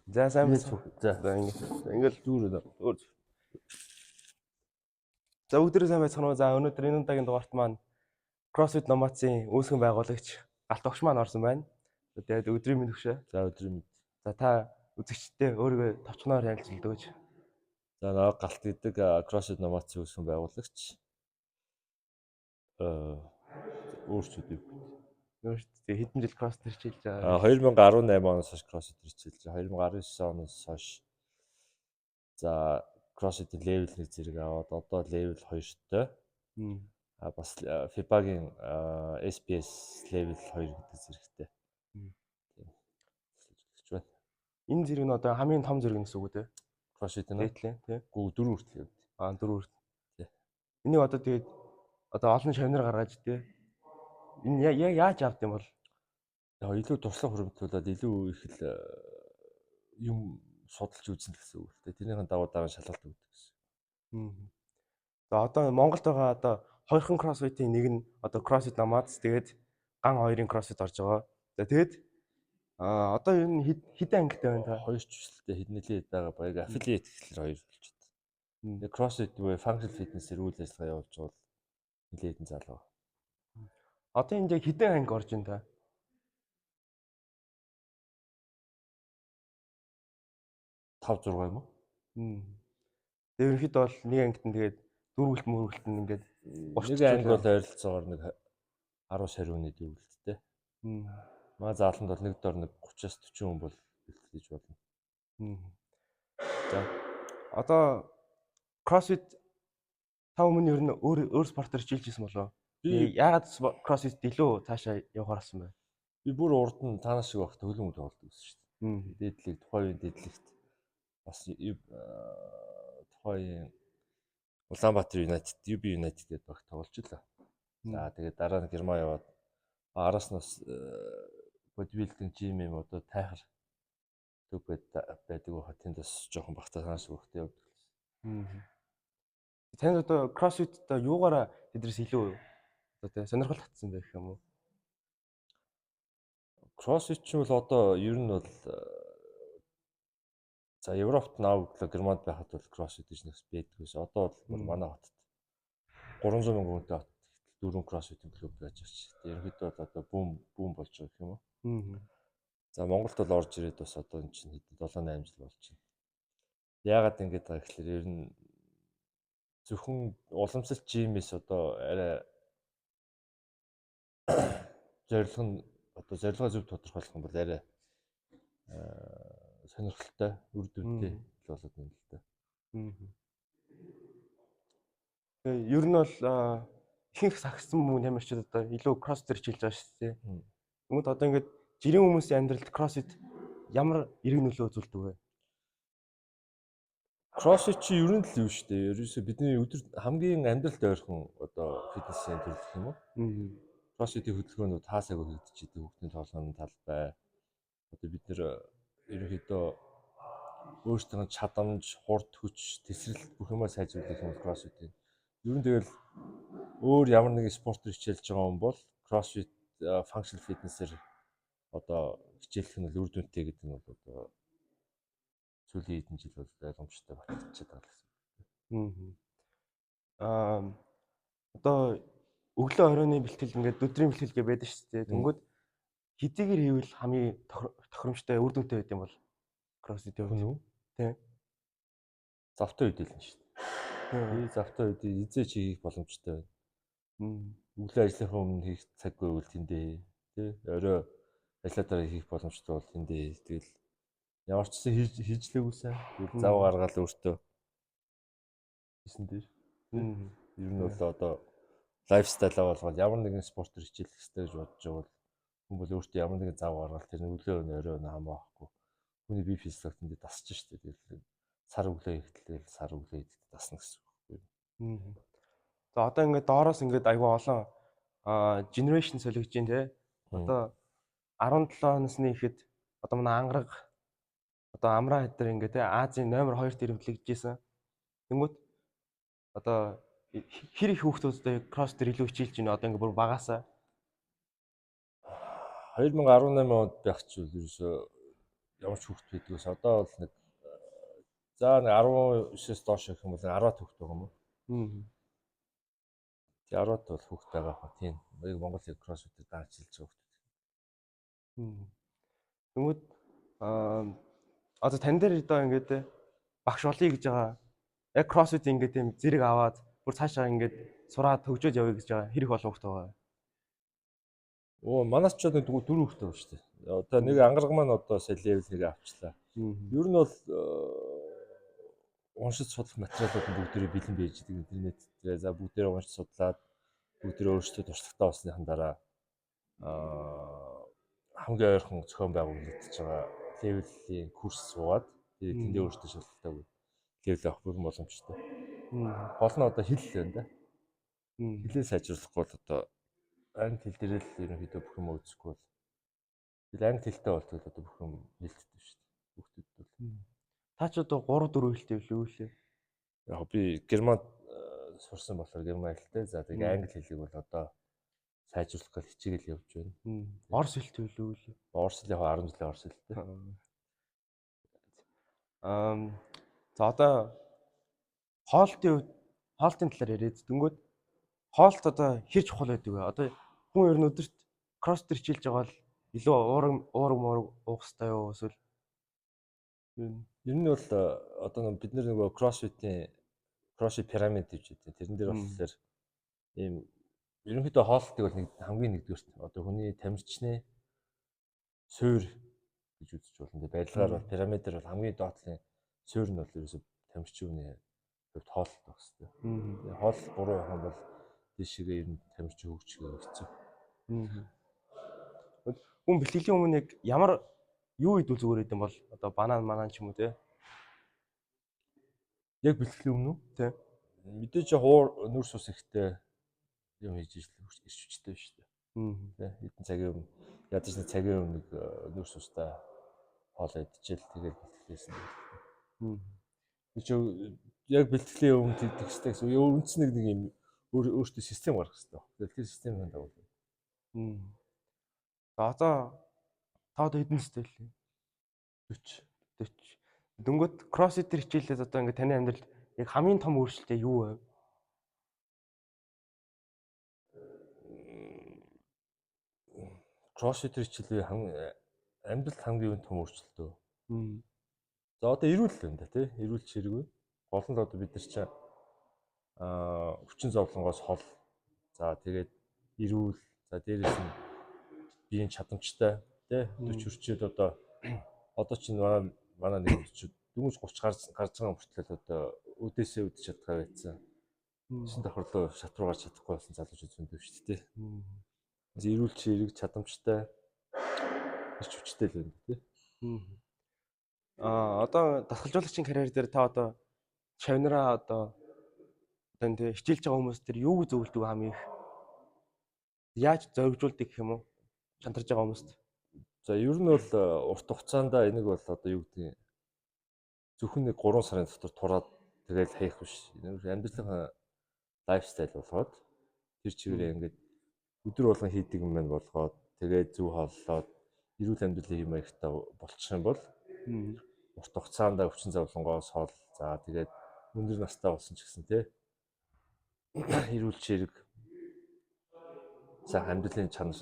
За сайн Yes, байна. за Ингээл дүүрээ. за өдрөө сайн байцгаана уу. За өнөөдөр энэ удаагийн дугаарт маань CrossFit Номацын үүсгэн байгуулагч Галт огш маань орсон байна. Тэгээд өдрийн мэнд өгшөө. За өдрийн мэнд. За та үзэгчдээ өөрийгөө товчноор ярилцлаа гэж. За нэг галт гэдэг CrossFit Номацын үүсгэн байгуулагч. Өөрчлөлт. Өөртөө хэдэн жил CrossFit хичээлж байгаа. 2018 оноос хойш CrossFit хичээлж байгаа. 2019 оноос хойш за CrossFit level 1 зэрэг аваад одоо level 2-тэй. Бас FIBA-гийн SPS level 2 гэдэг зэрэгтэй. Тийм. Байна. Энэ зэрэг нь одоо хамгийн том зэрэг гэсэн үг үү те? CrossFit нь тийм. 4 хүртэл явд. 4 хүртэл. Тийм. Энийг одоо тэгээд одоо олон шавнар гаргаж те. Энэ яаж авд юм бол? Яг илүү туршлага хуримтлуулаад илүү их л юм судалж үзэн гэсэн үг л дээ. Тэрнийхэн дагуу дараа шалгалт өгдөг гэсэн. За одоо Монголд байгаа одоо хоёрхан CrossFit-ийн нэг нь одоо CrossFit Nomads тэгээд ган хоёрын CrossFit орж байгаа. За тэгээд одоо ер нь хэдэн ангитай байна та? Хоёр чиглэлтэй хэднэлээ байгаа баяг affiliate гэхэлэр хоёр болчиход. Тэгээд CrossFit буюу functional fitness-ээр үйл ажиллагаа явуулж бол нэлээдэн залуу. Одоо энэ яг хэдэн анги орж байна та? 5 6 юм уу? Тэгээд ерөнхийдөө бол нэг ангид нь тэгээд дөрвөлт мөрвөлт нь ингээд нэг анги бол ойролцоогоор нэг 10 сарын үнэд өвлөлттэй. Маа зааланд бол нэг дор нэг 30-аас 40 хүн бол бэлтгэж болно. За одоо CrossFit та өмнө ер нь өөр спортоор хичээлж ирсэн болов? Би яагаад CrossFit илүү цаашаа явахаар болсон бэ? Би бүр урд нь таанаас шиг багт хөлөн тоглолт үзсэн шүү дээ. Дээдлэг тухайн үеийн дээдлэгт бас тухайн Улаанбаатар United, UB United гэдэг багт тоглож илаа. За тэгээд дараа нь Герман яваад араас нь бас бодибилдинг жим юм одоо тайхар төв байдаг ба тэнд бас жоохон багтаа таанаас өгөхтэй явдаг. Танд одоо CrossFit одоо юугаараа тэдрээс илүү одоо сонирхол татсан байх юм уу? CrossFit ч бол одоо ер нь бол за Европт наав Германд байхад бол CrossFit гэж нэгс байдаг ус. Одоо бол манай хотод 300 мянган хүнтэй хот 4 CrossFit-ийн клуб байж байгаа. Ерөнхийдөө бол одоо бүүм болж байгаа гэх юм уу? За Монголд бол орж ирээд бас одоо энэ чинь хэдэн 7 8 жил болж байна. Яагаад ингэж байгаа гэхээр ер нь зөвхөн уламжлалт жимээс одоо арай зорилгоо зөв тодорхойлох юм бол арай сонирхолтой үр дүнтэй болоод байна л да. Тэгээ ер нь бол ихэнх сагсан хүмүүс ямар ч одоо илүү CrossFit хичээлж байгаа шүү дээ. Тэгмэд одоо ингээд жирийн хүмүүсийн амьдралд CrossFit ямар эрг нөлөө үзүүлдэг вэ? CrossFit чи ер нь л юу шүү дээ. Ерөөсөө бидний өдөр хамгийн амьдралд ойрхон одоо фитнесийн төлөвлөх юм уу? CrossFit-ийн хөдөлгөөнүүд хаасаагүй хийгдэж идэг хүүхдийн тоглоомын талбай. Одоо бид нэр ерөнхийдөө өөрсдийн чадамж, хурд хүч, тесрэлт бүх юмаа сайжруулах юм CrossFit-ийн. Ер нь тэгэл өөр ямар нэгэн спортоор хичээлж байгаа хүн бол CrossFit functional fitness-ээр одоо хичээлэх нь үр дүнтэй гэдэг нь бол одоо сүүлийн хэдэн жил бол ойлгомжтой болчиход байгаа гэсэн. Одоо өглөө оройны бэлтгэл ингээд өдрийн бэлтгэл гэж байдаг шүү дээ. Тэнгүүд хэдийгээр хийвэл хамгийн тохиромжтой үр дүнтэй байд юм бол CrossFit юу? Тийм. Завтай үед л нь шүү дээ. Би завтай үед эзээч хийх боломжтой байна. Өглөө ажлынхаа өмнө хийх цаг байвал тэндээ тий. Орой ажлаа дараа хийх боломжтой бол тэндээ. Тэгэл ямар ч гэсэн хийжлээгүйсэн. Зав гаргаад өөртөө хийсэн дээр. Ер нь бол одоо лайфстайлаа болгоод ямар нэгэн спортоор хичээлэх хэрэгтэй гэж бодож байгаа бол хүн бол өөртөө ямар нэгэн зав гаргаад тэр өглөө орой хамаахгүй. Хүний бие физиологи тэндээ дасч штэ. Тэгэл сар өглөө ихтэл сар өглөө идэхэд дасна гэсэн үг байхгүй. За одоо ингээд доороос ингээд айгүй олон generation солигдож байна те. Одоо 17 насны ихэд одоо манай ангараг одоо амраа хэдэр ингээд те Азийн номер 2-т ирэмтлэгдэжсэн. Тэнгүүт одоо хэр их хүүхдүүдтэй CrossFit илүү хичээлж байна одоо ингээд бүр багасаа 2018 онд байх ч үл ерөөсөө ямар ч хүүхэд байдгүйс одоо бол нэг за нэг 19-с доош гэх юм бол 10-аад хүүхэд байгаа юм уу? Тэгээ 10-аад бол хүүхэд байгаа хаа тийм. Яг Монгол CrossFit-ээр дааж хэлж байгаа хүүхэд. Тэгмүүд одоо тань дээр одоо ингээд багш болъё гэж байгаа. Яг CrossFit ингээд тийм зэрэг аваад бүр цаашаа ингээд сураад хөгжөөд явъя гэж байгаа. Хэрэг олон хүүхэд байгаа. Манайс ч одоо 4 хүүхэд байгаа шүү дээ. Одоо нэг ангараг маань одоо сая левел 1 авчлаа. Ер нь бол уншиж судлах материалууд бүгдээрээ бэлэн байж байгаа интернет дээр. За бүгдээрээ уншиж судлаад бүгдээрээ өөрсдөө туршлагатай болсныхан дараа хамгийн ойрхон зохион байгуулагдаж байгаа левелийн курс суугаад тэгээд тэндээ өөрсдөө шалгалтаа левел авах бүрэн боломжтой. Гол нь одоо хэл байна да. Хэлээ сайжруулахгүй бол одоо англи хэл дээр л ерөнхийдөө бүх юм үзэхгүй бол англи хэлтэй болтол одоо бүх юм нээлттэй шүү дээ. Хүүхдүүд бол. Та ч одоо 3 4 хэлтэй билүү лээ. Яг би германд сурсан болохоор герман хэлтэй. За тэгээд англи хэлийг бол одоо сайжруулах гэж хичээгээл явж байна. Орос хэлтэй билүү лээ. Орос хэл яг 10 жилийн орос хэлтэй. За одоо хоолтын талаар яриад дөнгөд хоолт одоо хэр чухал байдаг вэ? Одоо хүн ер нь өдөрт CrossFit хичээлж байгаа бол илүү уураг уух хэрэгтэй юу эсвэл ер нь бол одоо бид нөгөө CrossFit пирамид гэж үүдэг. Тэрэн дээр болохоор ийм ерөнхийдөө хоолтыг бол хамгийн нэгдүгээрт одоо хүний тамирчны суурь гэж үзэж болно. Тэгээ барилгаар бол пирамидээр бол хамгийн доотлын суурь нь бол ерөөсөй тамирчин хүний хувьд хоолт байх хэрэгтэй. Тэгээ хоол буруу байх юм бол тийшээ ер нь тамирчин хөгжих хэцүү. Хүн бэлтгэлийн өмнө яг ямар юу идвэл зүгээр гэдэг юм бол одоо банан ч юм уу те. Яг бэлтгэлийн өмнө үү? Тий. Мэдээж хуур нүрс ус ихтэй юм хийж ирч хүчтэй шүү дээ. Тий. Хэдэн цагийн өмнө ядаж нэг цагийн өмнө нүрс устай хоолоо идчихэл тэгэл бэлтгэлээсэн. Яг бэлтгэлийн өмнө тэгдэг хэрэгтэй гэсэн. Үндс нэг юм өөртөө систем гаргах хэрэгтэй. Тэгэл тэр системийн дагуу. За одоо та одоо хэдэн настай вэ? 40. Дөнгөд CrossFit хичээлээд одоо ингээд таны амьдралд яг хамгийн том өөрчлөлт юу вэ? CrossFit хичээлээ амьдралд хамгийн том өөрчлөлтөө. За одоо эрүүл байна да тий. Эрүүл чирэг. Гол нь одоо бид нар чинь хүчин зовлонгоос хол. За тэгээд эрүүл. За дээрээс нь биеийн чадамжтай тий. 40 40-д одоо чинь манай нэг өчид дөнгөж 30 гарч байгаа хүртэл одоо өдөөсөө үдчих чадхаа байсан. Шин давхарлуу шат руу гарч чадахгүй болсон залуучууд зөндөө шүү дээ. Эрүүл чирэг чадамжтай ирч хүчтэй л байна тий. Одоо дасгалжуулагчийн карьер дээр та одоо чавнараа одоо тэ хичээлж байгаа хүмүүс тэр юуг зөвлөдөг хамгийн их? Яаж зоригжуулдаг гэх юм уу? Шантарж байгаа хүмүүст. За ер нь бол урт хугацаанд энийг бол одоо юу гэдэг зөвхөн нэг 3 сарын дотор тураад тэгэл хаях биш. Амьдралын лайфстайл болгоод тэр чигээр ингээд өдөр болгон хийдэг юм байна болгоод тэгээд зөв хооллоод эрүүл амьдралын хэм маягтай болчих юм бол урт хугацаанд хүчин зовлонгоос хол за тэгээд өндөр настай болсон ч гэсэн тий эрүүл чирэг сайхан амьдралын чанар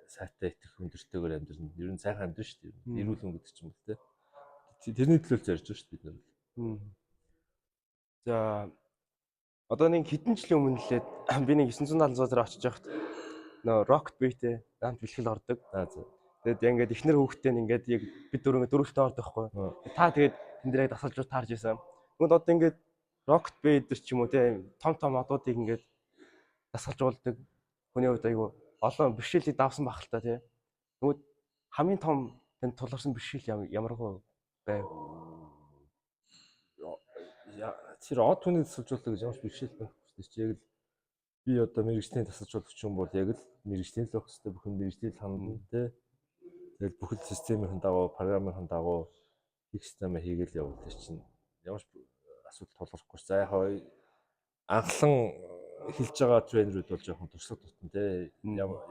сайтай итгэх өндөртэйгээр амьдрна. Ер нь сайхан амьдрын шүү дээ. Эрүүл хүн гэдэг ч юм уу тий. Тэрний төлөө зорж байгаа шүү дээ бид нар. За одоо нэг хэдэн жилийн өмнө лээд би нэг 976 дээр очиж байхад нөө Rocket Beat-тэй хамт бэлтгэл ордог. Тэгээд ингээд эхнэр хүүхдтэй ингээд яг бид дөрөвтэй ордог байхгүй. Та тэгээд тэн дээр дасгалжууд таарж байсан. Тэгвэл одоо ингээд Rocket Beat ч юм уу те том одуудыг ингээд дасгалжуулдаг. Хүний хувьд айгу олон бэрхшээлийг давсан байх л та тий. Тэгвэл хамгийн том танд тулгарсан бэрхшээл ямаргүй байв? Тэр од хүний дасгалжуулалт гэж ямар ч бэрхшээл байхгүй шүү дээ. Яг л би одоо мэрэгжлийн дасгалжуулагч юм бол яг л мэрэгжлийн л байх хэрэгтэй бүхэн мэрэгжлийн хандна тий. Тэгэл бүхэл системийн дагуу, програмын дагуу их системээ хийгээл явуул тэр чинь ямар ч асуудал тулгархгүй. За яг анхлан хэлж байгаа тренерүүд бол жоохон туршлага тутан тий.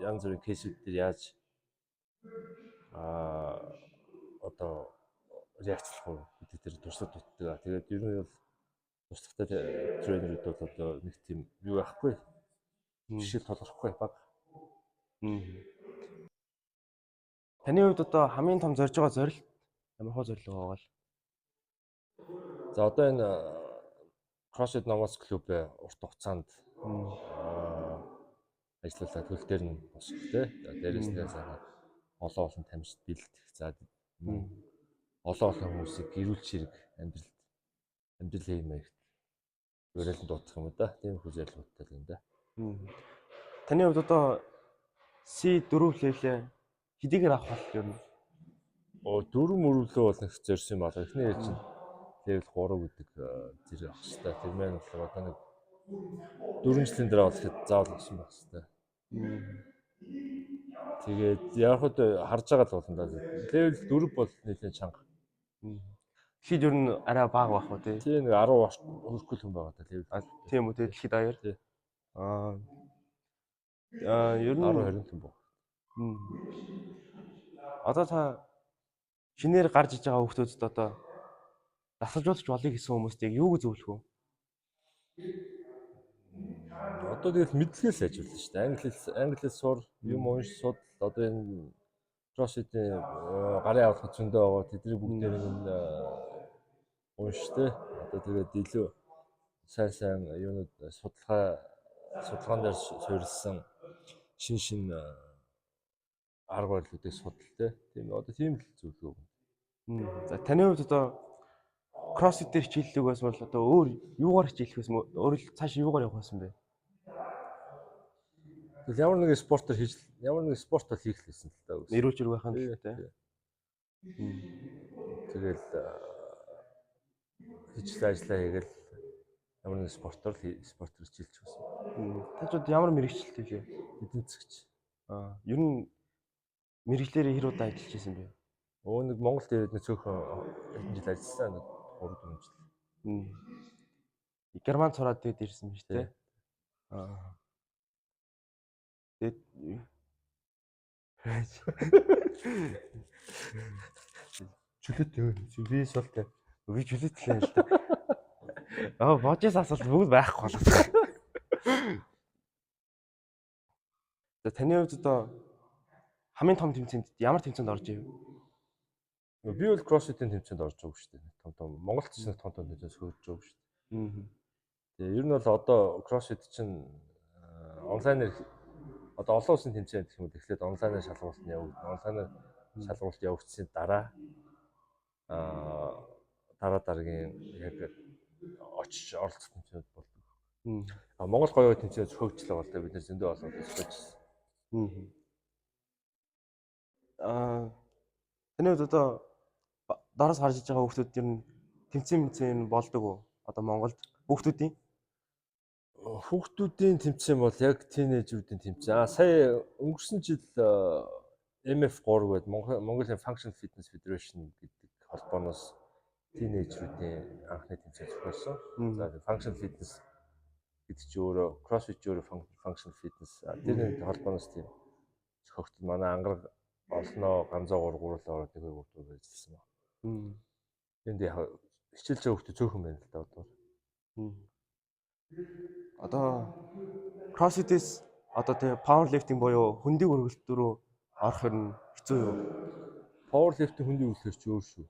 Янз бүрийн кейсүүд дээр яаж реакцлах уу гэдэг дээр туршлага дутдаг. Тэгээд ер нь бол туршлагатай тренерүүд бол одоо нэг тийм юу байхгүй. Жишээ толгохгүй баг. Таны хувьд одоо хамгийн том зорж байгаа зорилт ямар хөө зорилго байгаа бол? За одоо энэ CrossFit Nomads клубээ урт хугацаанд ажиллуулаад хөл дээр нь босох тий. За дээрээс нь олон тамирчид бэлдэх. За олон хүмүүсийг гэрүүл чирэг амьдрал хиймээрт уриалан дуудах юм да. Тийм их зорилготой л юм да. Таны хувьд одоо C4 левлээ хэдийгээр авах бол юм? Дөрөв мөрөглөө бол нэг зорьсон юм байна. Эхний ээлж нь level 3 гэдэг зэрэг авах хэрэгтэй. Тэр маань болохоор одоо нэг 4 жилийн дараа болоход заавал авсан байх хэрэгтэй. Тэгээд яг хад харж байгаа л болно да. Level 4 бол нэлээд чанга. Дэлхийд ер нь арай бага байх уу тий? Тийм нэг 10 хүрэхгүй хүн байгаа да level. Тийм үү тий дэлхийд аяар. Тий. Ер нь 10 20 хүн баг. Одоо та шинээр гарч иж байгаа хүмүүсд одоо дасгалжуулагч болъё гэсэн хүмүүст яг юуг зөвлөх вэ? Одоо тэгэл мэдлэгээс ажиллана шүү дээ. Англи хэл сур, юм унш суд. Одоо энэ CrossFit-ийн гарын аврах зөндөө байгаа. Тэдний бүгдээр нь унштэй. Одоо тэгээд илүү сайн юунууд судалгаан дээр суурилсан шин арга барилуудыг судалтай. Тийм одоо тийм л зөвлөгөө. За таны хувьд одоо CrossFit дээр хичээллэг байсан бол одоо өөр юугаар хичээлэх байсан бэ? Өөр цааш юугаар явах байсан бэ? Тэгэл ямар нэг спортоор ямар нэг спорт бол хийх гэсэн л даа. Нэрүүлж ирэх байхын тулд тий. Тэгэл хичээл ажиллаа хийгээл ямар нэг спортоор хичээлж байсан. Тачууд ямар мэрэгчлэлтэй вэ? Эдийн засгч. Ер нь мэрэгчлэрээ хэр удаа ажиллаж байсан бэ? Нэг Монголд ирээд нэг цөөхөн хэдэн жил ажилласан нэг 3-4 жил. Германд сураад тэгээд ирсэн биз дээ. Тэгээд чөлөөтэй би шалтай. Би чөлөөтэй л да. Божис асуулт бүгд байхгүй болоод. За таны хувьд одоо хамгийн том тэмцээнд ямар тэмцээнд орж ив? Би бол CrossFit-ийн тэмцээнд орж байгаа шүү дээ. Том Монголд ч нэг том тэмцээнд хөрж байгаа шүү дээ. Тэгээ ер нь бол одоо CrossFit чинь онлайнаар одоо олон улсын тэмцээнд гэх юм бол эхлээд онлайнаар шалгуулт нь явагдана. Онлайнаар шалгуулт явагдсны дараа дараагийн яг очиж оролцох тэмцээнд болдог. Монгол гоё тэмцээнд хөгжлөө бол бид нар зөндөө болоод ажиллажсэн. Таны хувьд одоо доороос харж байгаа хүмүүс ер нь тэмцээн болдог уу? Одоо Монголд хүүхдүүдийн тэмцээн бол яг тийнейжүүдийн тэмцээн. Сая өнгөрсөн жил MF3 гэдэг Mongolia Functional Fitness Federation гэдэг холбооноос тийнейжүүдийн анхны тэмцээн зохиолсон. За Functional Fitness гэдэг чинь өөрөө CrossFit өөрөө Functional Fitness. Тэр холбооноос тийм зохиогдсон. Манай ангараг олноо ганцаагаар гурлаа ороод нэг хүүхдүүд ажилласан ба. Энд яг хичээлж байгаа хүүхдүүд цөөхөн байна л да одоо. Одоо CrossFit-с одоо тэгээ powerlifting буюу хөндийг өргөлт рүү орох нь хэцүү юу? Powerlifting хөндийг өргөлөөр чи өөр шүү.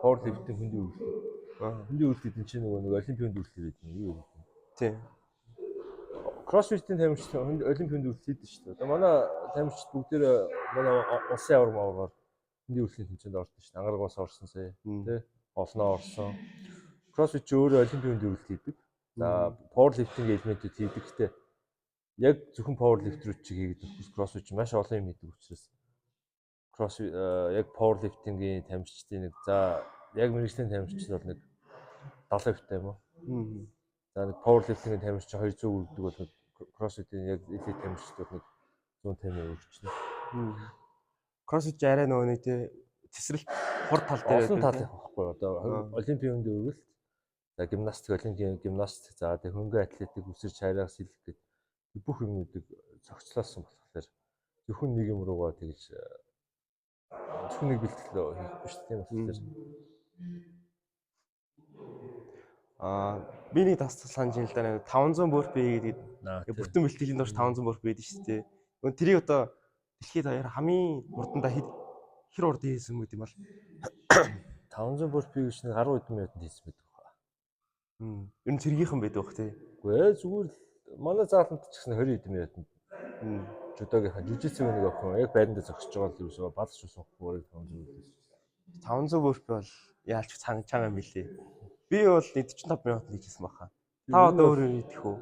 Powerlifting хөндийг өргөлт. Хөндийг өргөлт гэдэг чинь нэг олимпийн хөндийг өргөлт гэдэг нь юу вэ? Тийм. CrossFit-ийн тамирчид олимпийн хөндийг өргөлт хийдэг шүү дээ. Одоо манай тамирчид бүгдээр манай улсын аваргаар хөндийг өргөлийн тэмцээнд орсон шүү дээ. Ангарагаас орсон сая. Тэ? Олноо орсон. CrossFit ч өөрөө олимпийн хөндийг өргөлт хийдэг. За powerlifting элементүүд хийдэг. Гэхдээ яг зөвхөн powerlifter-үүд чиг хийдэг. CrossFit ч маш олон юм хийдэг учраас CrossFit яг powerlifting-ийн тамирчдын нэг за яг мэргэжлийн тамирчид бол нэг 70% таа юм уу? За нэг powerlifting-ийн тамирч 200 үрдэг бол CrossFit-ийн яг элит тамирчид бол нэг 150 өргөчнө. CrossFit арай нөгөө нэг тесрэлт хур тал дээр олон тал байхгүй одоо олимпийн хөндийн өргөлт. За гимнастик, олимпийн гимнастик, за тэг хөнгөн атлетик, үсэрч хайраас сэлэх гэдэг бүх юмнуудыг зохицлоосон болохоор зөвхөн нэг юм руугаа тэгж зөвхөн нэг бэлтгэл хийхгүй шүү дээ. Тийм болохоор Би нэг санаж ин л да 500 burpee гэдэг бүтэн бэлтгэлийн доош 500 burpee гэдэг шүү дээ. Нөгөө тэрийг одоо дэлхийд даяар хамгийн урдандаа хэр урд хийсэн мэт юм бол 500 burpee гэж нэг 10 хэдэн минутанд хийсэн байдаг хаа. Ер нь цэргийнхэн байдаг бах тий. Үгүй зүгээр манай зааланд ч гэсэн 20 хэдэн минутанд жудогийнхаа жижигцэг нэг охин яг байранда зогсож байгаа л юусоо бадч усахгүй 500 burpee бол яалч чанга юм билээ. Би бол 45 минутанд хийсэн баха. Та одоо өөрөө хийх үү?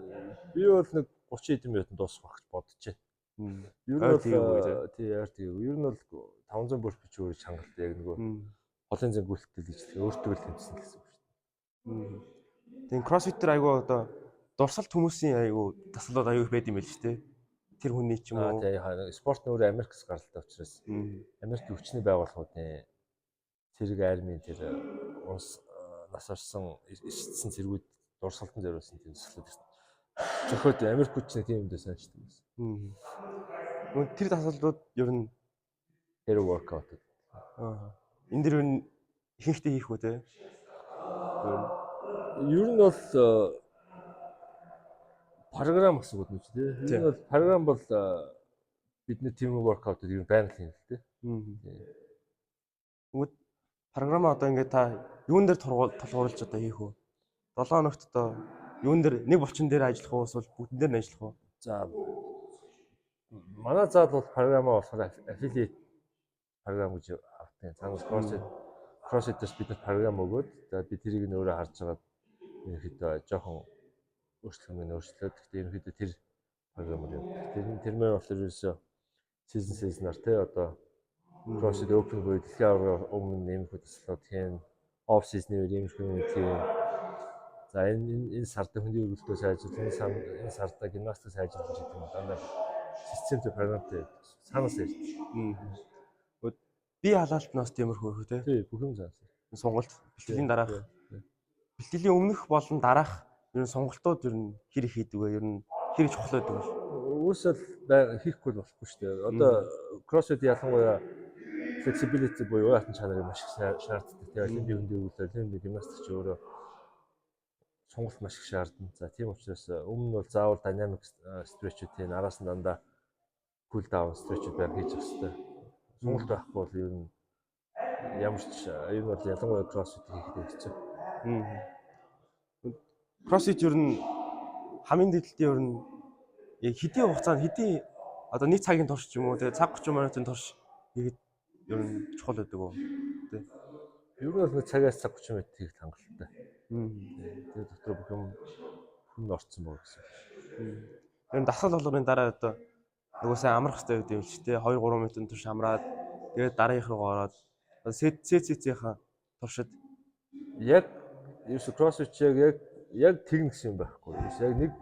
Би бол нэг 30 хэдэн минутанд дуусах байх гэж бодож байна. Ер нь бол тий яар тий. Ер нь бол 500 burpee ч өөрөө чангалтай яг нөгөө холын зэн гүйлтэл гэж өөртөө л тэмцсэн гэсэн үг шүү дээ. Тэгээ CrossFit-ээр айгуу одоо дурсалт хүмүүсийн айгуу таслууд аюу их байд юм байл шүү дээ. Тэр хүний ч юм уу. Тий спорт нөр Америкс гаралтай учраас Америкийн хүчний байгууллагуудын цэрэг армийн тэр улс нас орсон ишдсэн цэргүүд дурсалтан зориулсан тийм таслууд ирсэн. Зөвхөн Америк хүчний тийм юмдээ сандждаг байсан. Тэр таслууд ер нь тэр воркаут. Энэ дэр нь ихэнхдээ хийх үү те? Ер нь бол програм гэсэн үг үү те. Ер нь бол програм бол бидний team workout-ыг ер нь байнга хийх л те. Тэгвэл програма одоо ингээд та юун дээр тулгуурлаж одоо хийх үү? 7 хоногт одоо юун дээр нэг булчин дээр ажиллах уу эсвэл бүгдэн дээр нь ажиллах уу? За манай заал бол програма болохоор affiliate програм гэж автсан. Цаанаас CrossFit-ээс бид програм өгөөд за би тэрийг нь өөрөө харж байгаа ерөнхийдөө жоохон өөрчлөлт. Гэхдээ ерөнхийдөө тэр програмаар явдаг. Тэр мөр болохоор ерөөсөө season-аар те одоо CrossFit Open буюу дэлхийн аврагын өмнө нэмэх төслүүд тийм off season-ээр нэмэх юм тийм. За энэ сарда хөндий өргөлтөө сайжруулах, энэ сарда гимнастик сайжруулах гэдэг юм дандаа системтэй програмтай санаас ярьж. Би халаалтнаас тиймэрхүү те. Тий, бүх юм заасан. Сонголт бэлтгэлийн дараах. Бэлтгэлийн өмнөх болон дараах ер нь сонголтууд ер нь хэр их хийдэг вэ? Ер нь хэр чухал байдаг вэ? Үүсэл хийхгүй болохгүй шүү дээ. Одоо CrossFit ялангуяа flexibility буюу уяатан чанарыг маш их шаарддаг. Тэгээ олимпийн хөндий өгүүлэлт, олимпийн гимнастикч өөрөө сонголт маш их шаардна. За тийм учраас өмнө нь бол заавал dynamic stretch-үүдийн араас нь дандаа cool down stretch-үүд байх хийж явах хэрэгтэй. Сонголт байхгүй бол ер нь ямар ч ер нь бол ялангуяа CrossFit хийхдээ хэцүү. CrossFit ер нь хамгийн дэдэлтийн ер нь яг хэдийн хугацаанд хэдийн одоо нэг цагийн турш ч юм уу тэгээ цаг 30 минутын турш хийгээд ер нь чухал байдаг уу? Тэ. Ер нь бол нэг цагаас цаг 30 минут хийх хангалттай. Тэгээ дотор бүх юм хүн орцсон баг гэсэн. Ер нь дасгал болгоны дараа одоо нөгөө сайн амрах хэрэгтэй гэдэг юм чи тэ 2-3 минутын турш амраад тэгээд дараагийнх руу ороод CC-ийнхаа туршид яг ерөөсө CrossFit яг тэгнэ гэсэн юм байхгүй. Ерөөсө яг нэг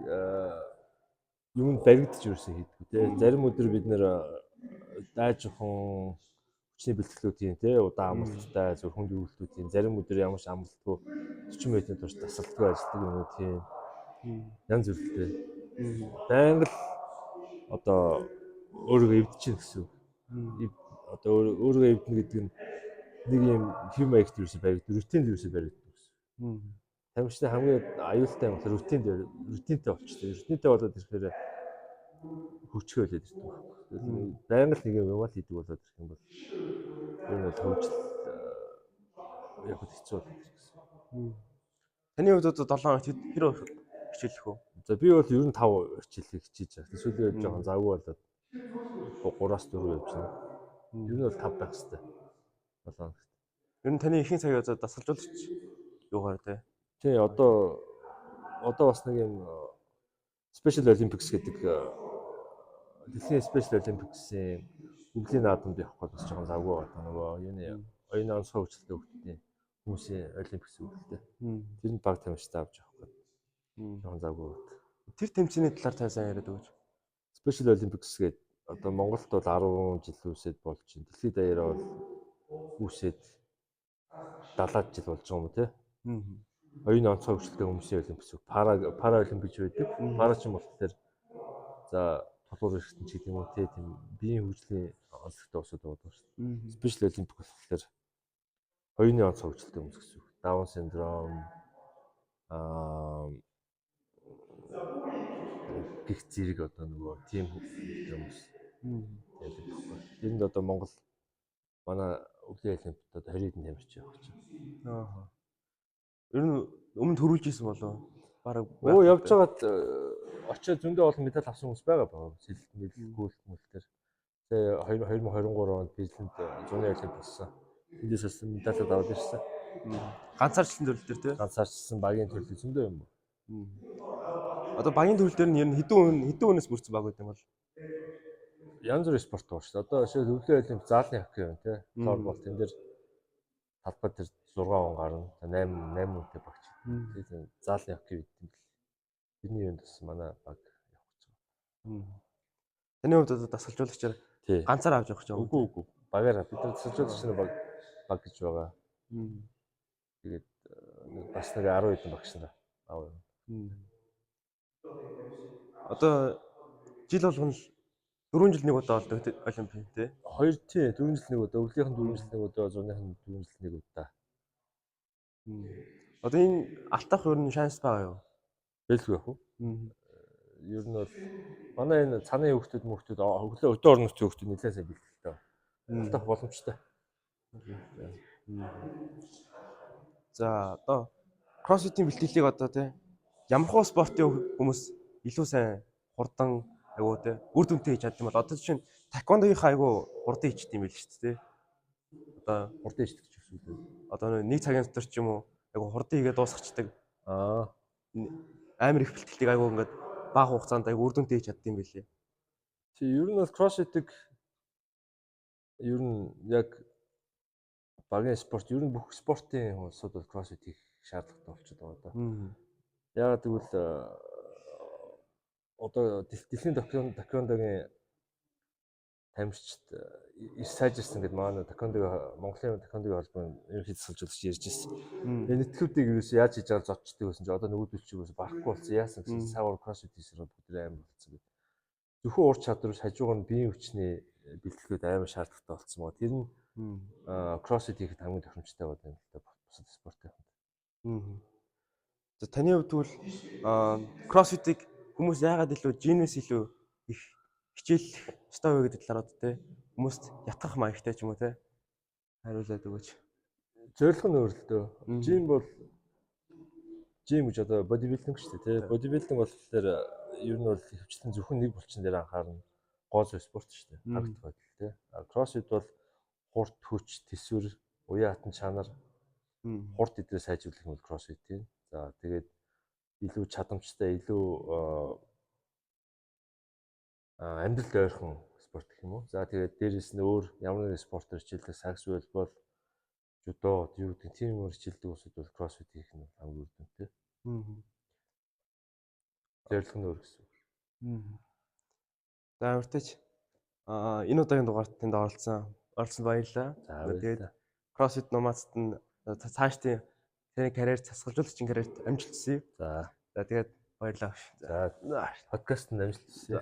юм баригдаж ерөөсө хийдэггүй те. Зарим өдөр бид нэр дайжхан хүчний бэлтгэлүүдийн те удаан амралттай зөв хүнд өгүүлэлтүүдийн зарим өдөр ямар ч амралтгүй 40 минутын турш тасралтгүй ажилладаг юм уу тийм янз бүртэй. Байнга л одоо өөрийгөө эвдэж гэсэн. Одоо өөрийгөө эвдэнэ гэдэг нь нэг юм хэв маягт ерөөсө баригддаг, рутинд ерөөсө баригддаг гэсэн. Тамирчны хамгийн аюултай юм бол рутинтэй болчихсон. Рутинтэй болоод ирэхээр хүчгөөлээд ирдэг байхгүй. Байнга л нэг юм л хийдэг болоод ирэх юм бол ер нь хөвжил яг хэцүү болоод ирэх гэсэн. Таны хувьд одоо 7 хоногт хэр хичээлэх вэ? За би бол ер нь 5 хичээлийг хичээж байгаа. Сүүлийн үед жоохон завгүй болоод 3-4 явж байна. Ер нь бол 5 байх хэрэгтэй. 7 хоногт. Ер нь таны ихэнх цагийг одоо дасгалжуулагч юугаар те? Тий одоо бас нэг юм Special Olympics гэдэг дэлхийн Special Olympics-ийн өвлийн наадамд явах гээд бас жоохон завгүй байна. Нөгөө юуны оюуны онцгой хөгжилтэй хүмүүсийн Олимпикс үүдэлтэй. Тэр нь баг тамирчтай авч явах гээд жоохон завгүй байна. Тэр тэмцээний талаар та сайн яриад өгөөч. Special Olympics гэдэг одоо Монголд бол 10 жил үсэд болж байна. Дэлхийд даяараа бол үсэд 70 жил болж байгаа юм уу те? Оюуны онцгой хөгжилтэй хүмүүсийн Олимпикс пара олимпич байдаг. Пара ч юм бол тэр за толгуур эрхтэн ч гэдэг юм уу те тийм биеийн хөгжлийн онцлогтой усуд байдаг шүү дээ. Special Olympic болохоор хоёрын онц хөгжилтэй хүмүүс гэсэн үг. Даун синдром гих зэрэг одоо нөгөө тийм хүмүүс. Тэгээд баггүй. Тэнд одоо Монгол манай өвлийн олимпиад одоо 20 хэдэн тамирч явах гэж байна. Аа. Ер нь өмнө төрүүлж исэн болов. Бараг Явж байгаад очиод зөндөө олон медаль авсан хүмүүс байгаа. Сэлэлт, гүйлтмэлтэр. Тэгээ 2023 онд Берлинд зуны олимпиад болсон. Эндээс олсон медаль аваад ирсэн. Ганцаарчлан төрөл дээр тий. Ганцаарчсан багийн төрөл зөндөө юм. Одоо багийн төрөл дээр нь ер нь хэдэн хүнээс бүрдсэн баг гэдэг юм бол янз бүрийн спорт байгаа шүү дээ. Одоо жишээл өвлийн олимпиад заалны хоккей байна тий. Флорбол тэн дээр талбай дээр 6 он гарна. 8 хүнтэй багч. Тэгээд заалны хоккей гэдэг юм бэл. Тэрний юунд бас манай баг явах гэж байгаа. Таны хувьд одоо дасгалжуулагчаар ганцаар авч явах гэж байгаа. Үгүй. Багаараа бид нар дасгалжуулагч нар баг гэж байгаа. Тэгээд бас нэг 10 хэдэн багш нар аав. Одоо жил болгон л 4 жил нэг удаа болдог олимпиад тий. 4 жил нэг удаа, өвлийнхэн 4 жил нэг удаа, зуныхан 4 жил нэг удаа. Одоо энэ алтах ер нь шанс байгаа юу? Бэлгүй яах вэ? Ер нь бол манай энэ цааны хүүхдүүд өглөө өдөө орон нутгийн хүүхдүүд нэлээд сайн бэлтгэлтэй. Алтах боломжтой. За одоо кроссфитийн бэлтгэлийг одоо тий ямархуу спортын хүмүүс илүү сайн хурдан айгуу тий үр дүнтэй хийж чадсан бол одоо жишээ нь таквондогийнхаа айгуу хурдан хийчихдээ юм байл шүү дээ тий. Одоо хурдан хийдэг ч гэсэн. Одоо нэг цагийн дотор ч юм уу айгуу хурдан хийгээ дуусгачдаг. Амар их бэлтгэлийг айгуу ингээд бага хугацаанд айгуу үр дүнтэй хийж чаддсан юм байлээ. Тий ер нь бол кроссфитийг ер нь яг багийн спорт ер нь бүх спортын хүмүүсүүд бол кроссфит хийх шаардлагатай болчиход байгаа даа. Яагаад гэвэл одоо дэлхийн таквондогийн тамирчид их сайжирсан гэдэг манай Монголын таквондогийн холбоо ерөнхий засгалжуулагч ярьж ирсэн. Нэтгүүдийг юусэн яаж хийж байгаа зодчдаг байсан ч одоо нөгөөдөл чи юусэн барахгүй болсон. Яасан гэсэн савар кроссфит хийсээр бүгд амар болсон гэдэг. Зөвхөн ур чадвар хажуугаар нь биеийн хүчний бэлтгэлүүд амар шаардлагатай болсон мó. Тэр нь кроссфит хийхэд хамгийн тохиромжтой байдаг юм л да бусад спортын хувьд. За таны хувьд бол кроссфитийг хүмүүс яагаад илүү жинээс илүү их хичээлэх ёстой вэ гэдэг талаар те хүмүүст ятгах маягтай ч юм уу те хариулаад өгөөч. Зорилго нь өөр л дөө. Жим гэж одоо бодибилдинг шүү дээ те. Бодибилдинг болохоор ер нь бол хөвчлэн зөвхөн нэг булчин дээр анхаарна. Гол спорт шүү дээ. Харагт байдал те. Кроссфит бол хурд хүч, тэсвэр, уян хатан чанар хурд идрээ сайжруулах юм бол кроссфит тийм. За тэгээд илүү чадамжтай, илүү амьдралд ойрхон спорт гэх юм уу. За тэгээд дээрэс нь өөр ямар нэгэн спортоор хичээлдэг сакс бол жудо, юу гэдэг тийм юмор хичээлдэг хүмүүсд бол кроссфит хийх нь хамгийн үр дүнтэй. Зорилго нь өөр гэсэн. За уртаж энэ удаагийн дугаарт тэнд оролцсон баярлалаа. Тэгээд кроссфит номадд нь цаашдын таны карьер засгалжуулагчийн карьерт амжилт хүсье. За тэгээд баярлалаа. За подкастт амжилт хүсье.